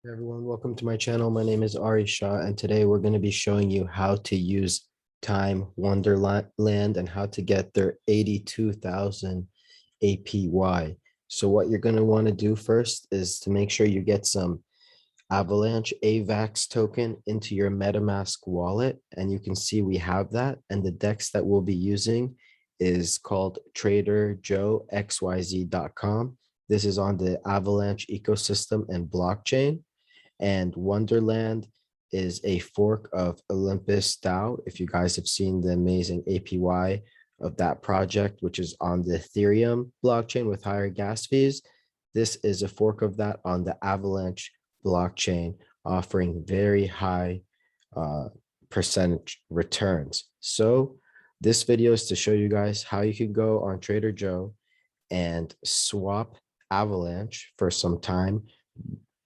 Hey everyone, welcome to my channel. My name is Ari Shah, and today we're going to be showing you how to use Time Wonderland and how to get their 82,000 APY. So what you're going to want to do first is to make sure you get some Avalanche AVAX token into your MetaMask wallet, and you can see we have that. And the DEX that we'll be using is called TraderJoeXYZ.com. This is on the Avalanche ecosystem and blockchain. And Wonderland is a fork of Olympus DAO. If you guys have seen the amazing APY of that project, which is on the Ethereum blockchain with higher gas fees, this is a fork of that on the Avalanche blockchain, offering very high percentage returns. So this video is to show you guys how you can go on Trader Joe and swap Avalanche for some time.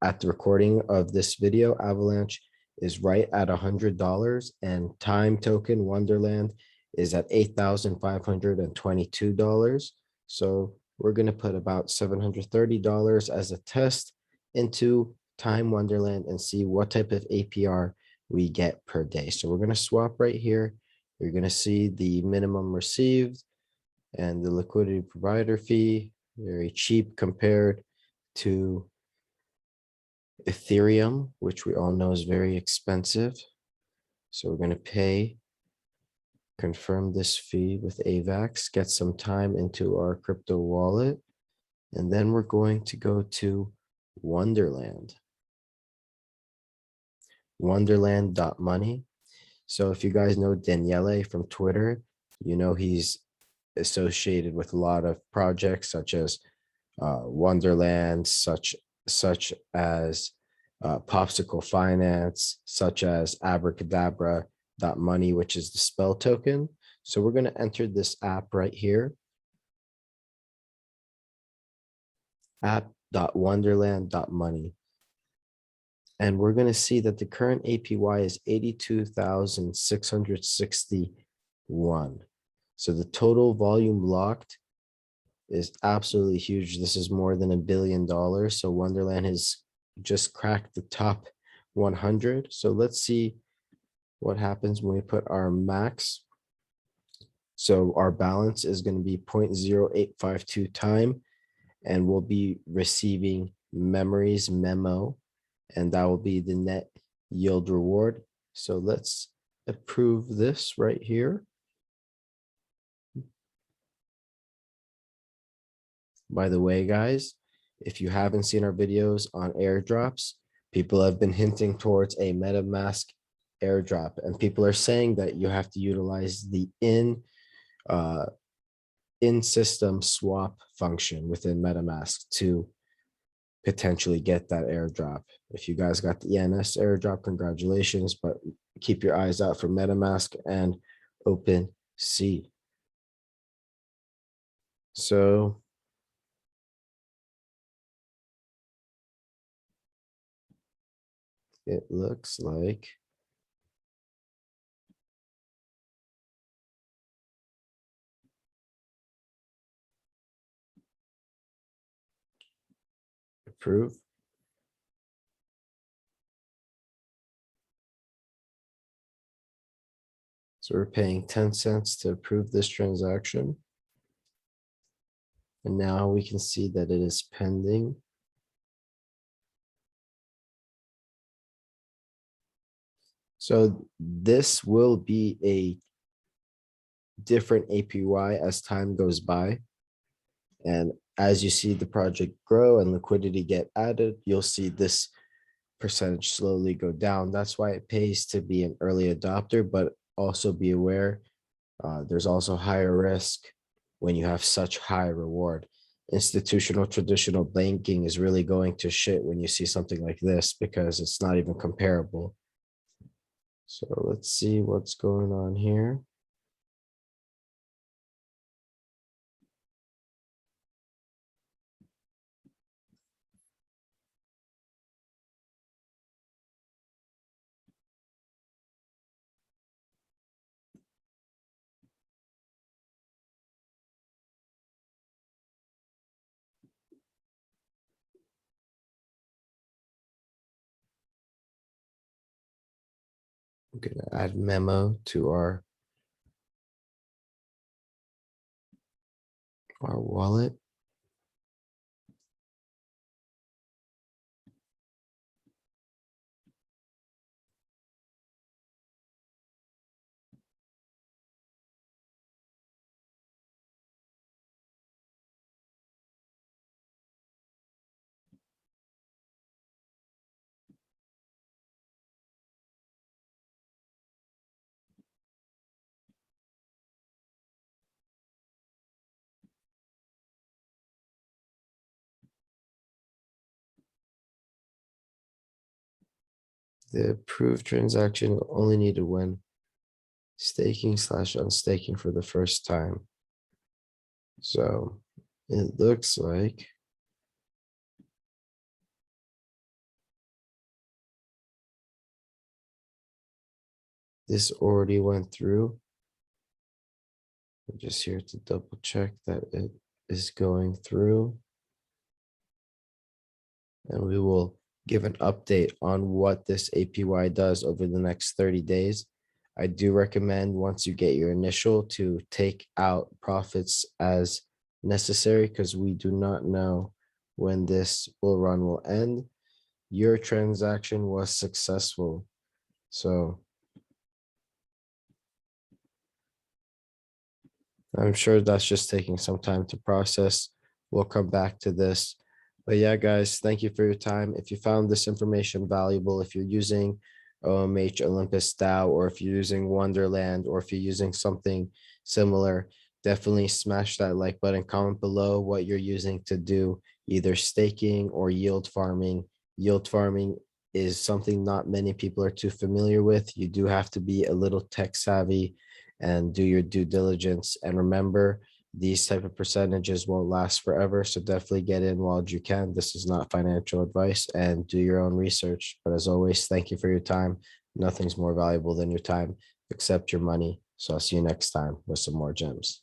At the recording of this video, Avalanche is right at $100, and Time Token Wonderland is at $8,522. So we're going to put about $730 as a test into Time Wonderland and see what type of APR we get per day. So we're going to swap right here. You're going to see the minimum received and the liquidity provider fee, very cheap compared to Ethereum, which we all know is very expensive. So we're going to confirm this fee with AVAX, get some time into our crypto wallet, and then we're going to go to Wonderland. Wonderland.money. So if you guys know Daniele from Twitter, you know he's associated with a lot of projects such as Wonderland, such as Popsicle Finance, such as Abracadabra.money, which is the spell token. So we're going to enter this app right here, app.wonderland.money. And we're going to see that the current APY is 82,661. So the total volume locked is absolutely huge. This is more than $1 billion. So Wonderland has just cracked the top 100. So let's see what happens when we put our max. So our balance is going to be 0.0852 time, and we'll be receiving memories memo, and that will be the net yield reward. So let's approve this right here. By the way, guys, if you haven't seen our videos on airdrops, people have been hinting towards a MetaMask airdrop, and people are saying that you have to utilize the in-system swap function within MetaMask to potentially get that airdrop. If you guys got the ENS airdrop, congratulations, but keep your eyes out for MetaMask and OpenSea. So it looks like approve. So we're paying 10 cents to approve this transaction. And now we can see that it is pending. So this will be a different APY as time goes by. And as you see the project grow and liquidity get added, you'll see this percentage slowly go down. That's why it pays to be an early adopter, but also be aware there's also higher risk when you have such high reward. Institutional traditional banking is really going to shit when you see something like this because it's not even comparable. So let's see what's going on here. I'm gonna add memo to our wallet. The approved transaction will only need to win staking / unstaking for the first time. So it looks like this already went through. I'm just here to double check that it is going through. And we will give an update on what this APY does over the next 30 days. I do recommend once you get your initial to take out profits as necessary because we do not know when this bull run will end. Your transaction was successful. So I'm sure that's just taking some time to process. We'll come back to this. But yeah, guys, thank you for your time. If you found this information valuable, if you're using OMH Olympus DAO, or if you're using Wonderland, or if you're using something similar, definitely smash that like button, comment below what you're using to do either staking or yield farming. Yield farming is something not many people are too familiar with. You do have to be a little tech savvy and do your due diligence. And remember, these type of percentages won't last forever. So definitely get in while you can. This is not financial advice, and do your own research. But as always, thank you for your time. Nothing's more valuable than your time except your money. So I'll see you next time with some more gems.